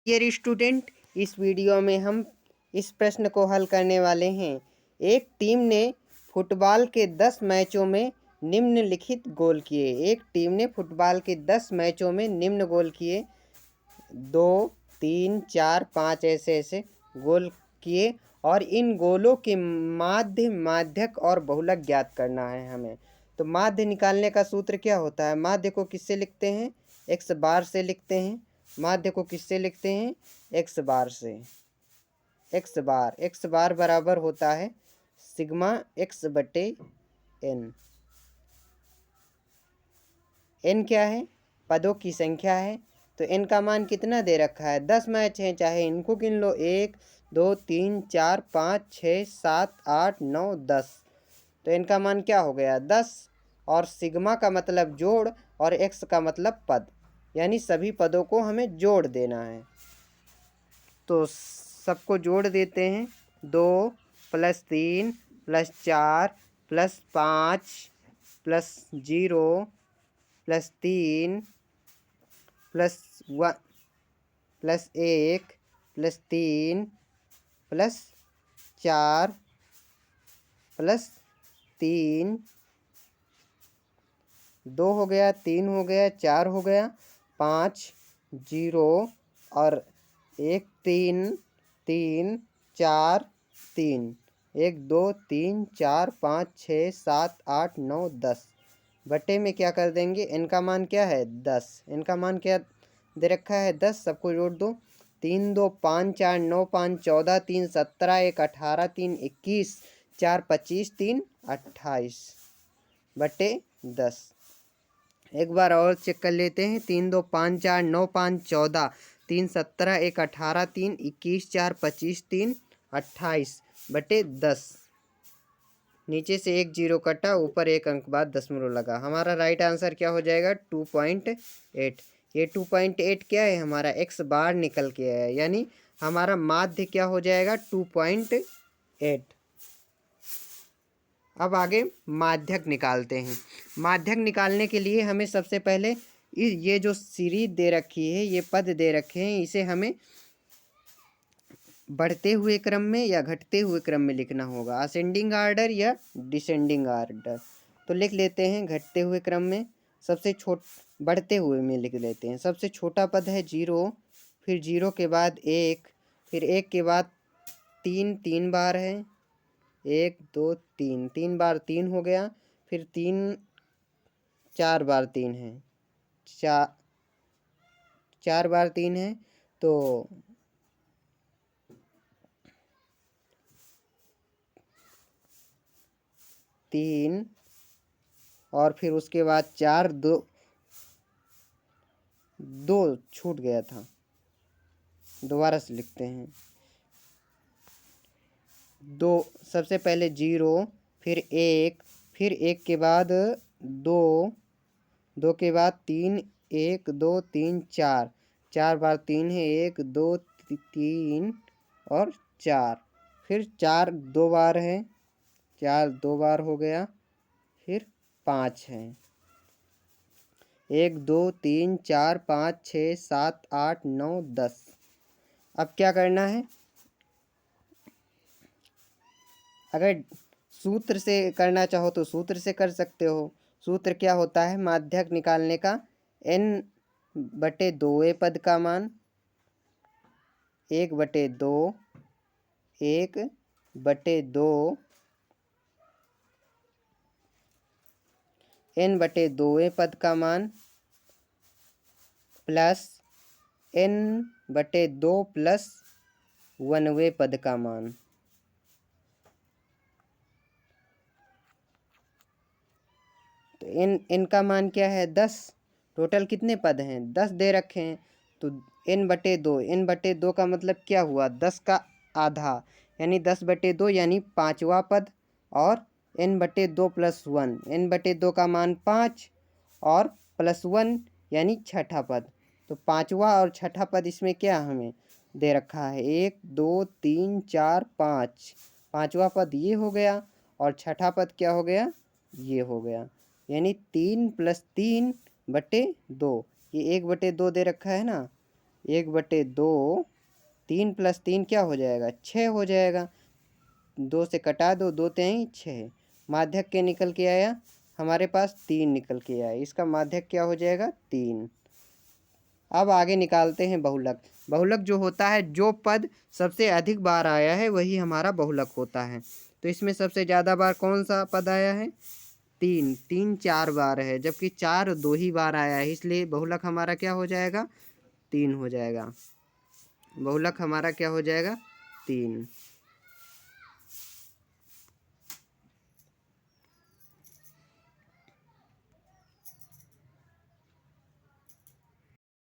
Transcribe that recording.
Dear student, इस video में हम इस प्रश्न को हल करने वाले हैं। एक टीम ने फुटबॉल के 10 मैचों में निम्नलिखित गोल किए। एक टीम ने फुटबॉल के 10 मैचों में निम्न गोल किए, 2, 3, 4, 5 ऐसे ऐसे गोल किए और इन गोलों के माध्य, माध्यक और बहुलक ज्ञात करना है हमें। तो माध्य निकालने का सूत्र क्या होता है? माध्य को किससे लिखते हैं? एक्स बार से लिखते हैं। माध्य को किससे लिखते हैं? एक्स बार से। एक्स बार बराबर होता है सिग्मा एक्स बटे एन। एन क्या है? पदों की संख्या है। तो एन का मान कितना दे रखा है? 10 मैच हैं, चाहे इनको गिन लो, 1, 2, 3, 4, 5, 6, 7, 8, 9, 10। तो इनका मान क्या हो गया? 10। और सिग्मा का मतलब जोड़ और एक्स का मतलब पद, यानी सभी पदों को हमें जोड़ देना है। तो सबको जोड़ देते हैं। 2 + 3 + 4 + 5 + 0 + 3 + 1 + 1 + 3 + 4 + 3, 2 हो गया, 3 हो गया, 4 हो गया, 5, 0 और 1, 3, 3, 4, 3, 1, 2, 3, 4, 5, 6, 7, 8, 9, 10 बटे में क्या कर देंगे? इनका मान क्या है? 10। इनका मान क्या दे रखा है? 10। सबको जोड़ दो। 3, 2, 5, 4, 9, 5, 14, 3, 17, 1, 18, 3, 21, 4, 25, 3, 28 बटे 10। एक बार और चेक कर लेते हैं। 3, 2, 5, 4, 9, 5, 14, 3, 17, 1, 18, 3, 21, 4, 25, 3, 28 बटे 10। नीचे से एक जीरो कटा, ऊपर एक अंक बाद दशमलव लगा। हमारा राइट आंसर क्या हो जाएगा? 2.8। ये 2.8 क्या है? हमारा एक्स बार निकल के आया, यानी हमारा माध्य क्या हो जाएगा? 2.8। अब आगे माध्यक निकालते हैं। माध्यक निकालने के लिए हमें सबसे पहले ये जो सीरीज दे रखी है, ये पद दे रखे हैं, इसे हमें बढ़ते हुए क्रम में या घटते हुए क्रम में लिखना होगा, असेंडिंग आर्डर या डिसेंडिंग आर्डर। तो लिख लेते हैं घटते हुए क्रम में। सबसे बढ़ते हुए में लिख लेते हैं। सबसे छोटा पद है 0, फिर 0 के बाद 1, फिर 1 के बाद 3, 3 बार है, 1, 2, 3, 3 बार 3 हो गया, फिर 3 4 बार 3 है, 4 बार 3 है, तो 3 और फिर उसके बाद 4, 2 छूट गया था, दोबारा से लिखते हैं। 2 सबसे पहले 0, फिर 1, फिर 1 के बाद 2, 2 के बाद 3, 1, 2, 3, 4, 4 बार 3 है, 1, 2, 3 और 4, फिर 4 2 बार है, 4 2 बार हो गया, फिर 5 है, 1, 2, 3, 4, 5, 6, 7, 8, 9, 10। अब क्या करना है? अगर सूत्र से करना चाहो तो सूत्र से कर सकते हो। सूत्र क्या होता है माध्यक निकालने का? n/2 पद का मान 1/2, 1/2 n/2 पद का मान प्लस n/2 प्लस 1वें पद का मान। तो इनका मान क्या है? 10। टोटल कितने पद हैं? 10 दे रखे हैं। तो n/2 का मतलब क्या हुआ? 10 का आधा, यानी 10/2 यानी 5वां पद, और n/2 + 1, n/2 का मान 5 और +1 यानी छठा पद। तो 5वां और छठा पद इसमें क्या हमें दे रखा है? 1, 2, 3, 4, 5। 5वां पद ये हो गया और छठा पद क्या हो गया? ये हो गया, यानी 3 + 3/2। ये 1/2 दे रखा है ना, 1/2, 3 + 3 क्या हो जाएगा? 6 हो जाएगा। 2 से कटा दो, 2 तेई 6। माध्यक क्या निकल के आया? हमारे पास 3 निकल के आया। इसका माध्यक क्या हो जाएगा? 3। अब आगे निकालते हैं बहुलक। बहुलक जो होता है, जो पद सबसे अधिक बार आया है वही हमारा बहुलक होता है। तो इसमें सबसे ज़्यादा बार कौन सा पद आया है? 3। 3 4 बार है, जबकि 4 2 ही बार आया है, इसलिए बहुलक हमारा क्या हो जाएगा? 3 हो जाएगा। बहुलक हमारा क्या हो जाएगा? 3।